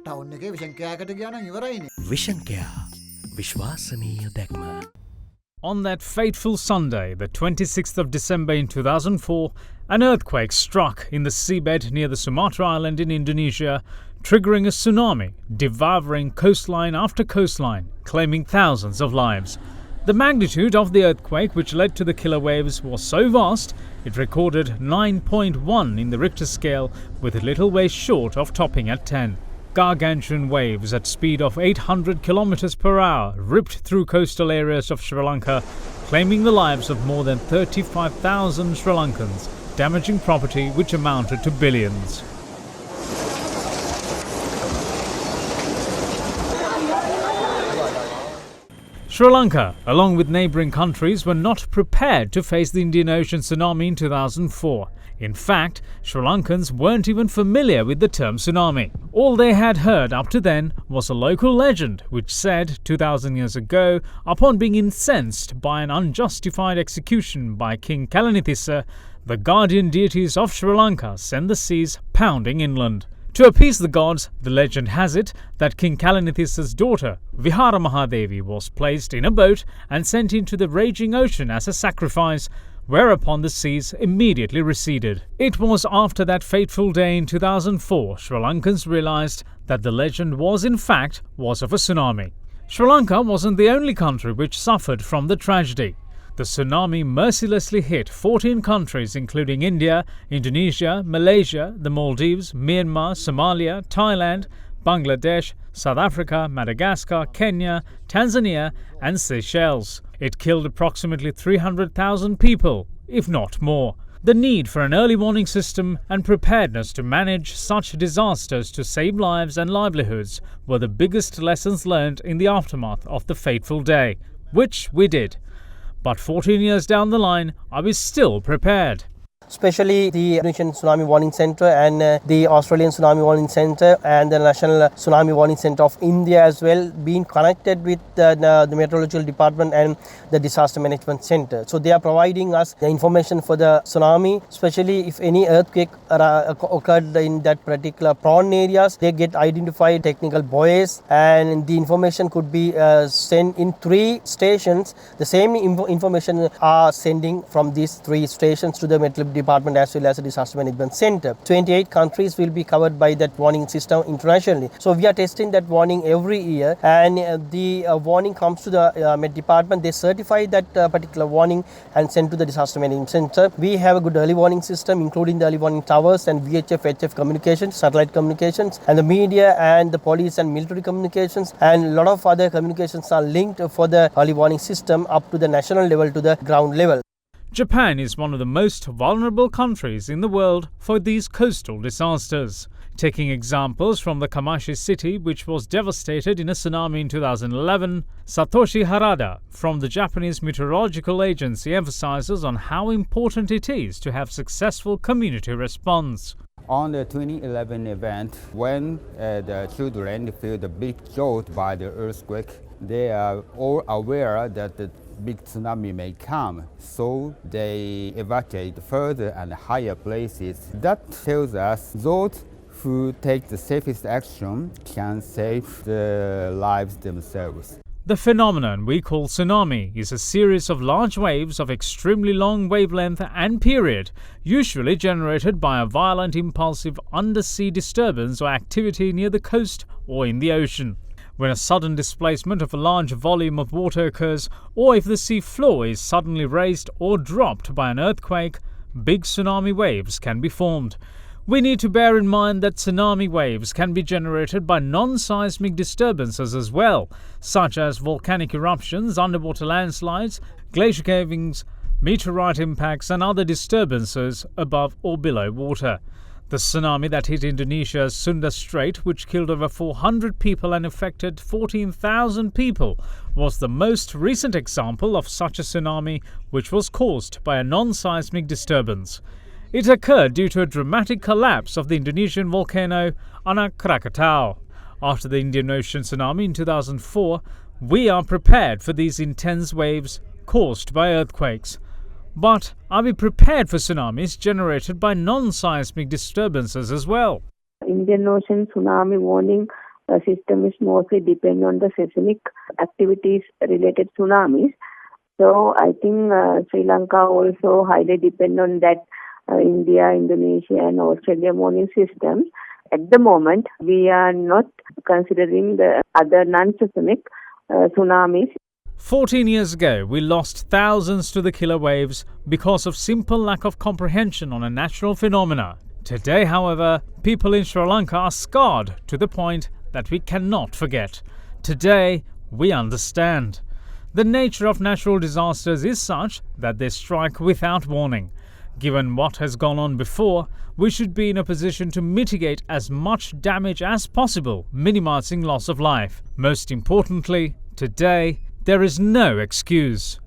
Town එකේ vision කෑකට ගියා නම් ඉවරයිනේ. විෂන්කයා විශ්වාසනීය දැක්ම. On that fateful Sunday, the 26th of December in 2004, an earthquake struck in the seabed near the Sumatra island in Indonesia, triggering a tsunami, devouring coastline after coastline, claiming thousands of lives. The magnitude of the earthquake, which led to the killer waves, was so vast it recorded 9.1 in the Richter scale, with little way short of topping at 10. Gargantuan waves at speed of 800 kilometers per hour ripped through coastal areas of Sri Lanka, claiming the lives of more than 35,000 Sri Lankans, damaging property which amounted to billions. Sri Lanka, along with neighbouring countries, were not prepared to face the Indian Ocean tsunami in 2004. In fact, Sri Lankans weren't even familiar with the term tsunami. All they had heard up to then was a local legend which said 2,000 years ago, upon being incensed by an unjustified execution by King Kalanithissa, the guardian deities of Sri Lanka sent the seas pounding inland. To appease the gods, the legend has it that King Kalanithissa's daughter, Vihara Mahadevi, was placed in a boat and sent into the raging ocean as a sacrifice, whereupon the seas immediately receded. It was after that fateful day in 2004 Sri Lankans realized that the legend was of a tsunami. Sri Lanka wasn't the only country which suffered from the tragedy. The tsunami mercilessly hit 14 countries including India, Indonesia, Malaysia, the Maldives, Myanmar, Somalia, Thailand, Bangladesh, South Africa, Madagascar, Kenya, Tanzania and Seychelles. It killed approximately 300,000 people, if not more. The need for an early warning system and preparedness to manage such disasters to save lives and livelihoods were the biggest lessons learned in the aftermath of the fateful day, which we did. But 14 years down the line, are we still prepared? Especially the Indonesian Tsunami Warning Center and the Australian Tsunami Warning Center and the National Tsunami Warning Center of India as well, being connected with the Meteorological Department and the Disaster Management Center. So they are providing us the information for the tsunami, especially if any earthquake occurred in that particular prone areas. They get identified technical buoys and the information could be sent in 3 stations. The same information are sending from these 3 stations to the Meteorological Department as well as the Disaster Management Center. 28 countries will be covered by that warning system internationally. So we are testing that warning every year, and the warning comes to the Met Department. They certify that particular warning and send to the Disaster Management Center. We have a good early warning system, including the early warning towers and VHF, HF communications, satellite communications, and the media and the police and military communications, and a lot of other communications are linked for the early warning system up to the national level to the ground level. Japan is one of the most vulnerable countries in the world for these coastal disasters. Taking examples from the Kamashi city, which was devastated in a tsunami in 2011, Satoshi Harada from the Japanese Meteorological Agency emphasizes on how important it is to have successful community response. On the 2011 event, when the children feel the big jolt by the earthquake, they are all aware that the big tsunami may come, so they evacuate further and higher places. That tells us those who take the safest action can save their lives themselves. The phenomenon we call tsunami is a series of large waves of extremely long wavelength and period, usually generated by a violent impulsive undersea disturbance or activity near the coast or in the ocean. When a sudden displacement of a large volume of water occurs, or if the sea floor is suddenly raised or dropped by an earthquake, big tsunami waves can be formed. We need to bear in mind that tsunami waves can be generated by non-seismic disturbances as well, such as volcanic eruptions, underwater landslides, glacier cavings, meteorite impacts and other disturbances above or below water. The tsunami that hit Indonesia's Sunda Strait, which killed over 400 people and affected 14,000 people, was the most recent example of such a tsunami which was caused by a non-seismic disturbance. It occurred due to a dramatic collapse of the Indonesian volcano Anak Krakatau. After the Indian Ocean tsunami in 2004, we are prepared for these intense waves caused by earthquakes. But are we prepared for tsunamis generated by non-seismic disturbances as well? Indian Ocean tsunami warning system is mostly depend on the seismic activities related tsunamis. So I think Sri Lanka also highly depend on that India, Indonesia and Australia warning systems. At the moment, we are not considering the other non-seismic tsunamis. 14 years ago, we lost thousands to the killer waves because of simple lack of comprehension on a natural phenomena. Today, however, people in Sri Lanka are scarred to the point that we cannot forget. Today, we understand. The nature of natural disasters is such that they strike without warning. Given what has gone on before, we should be in a position to mitigate as much damage as possible, minimizing loss of life. Most importantly, today, there is no excuse.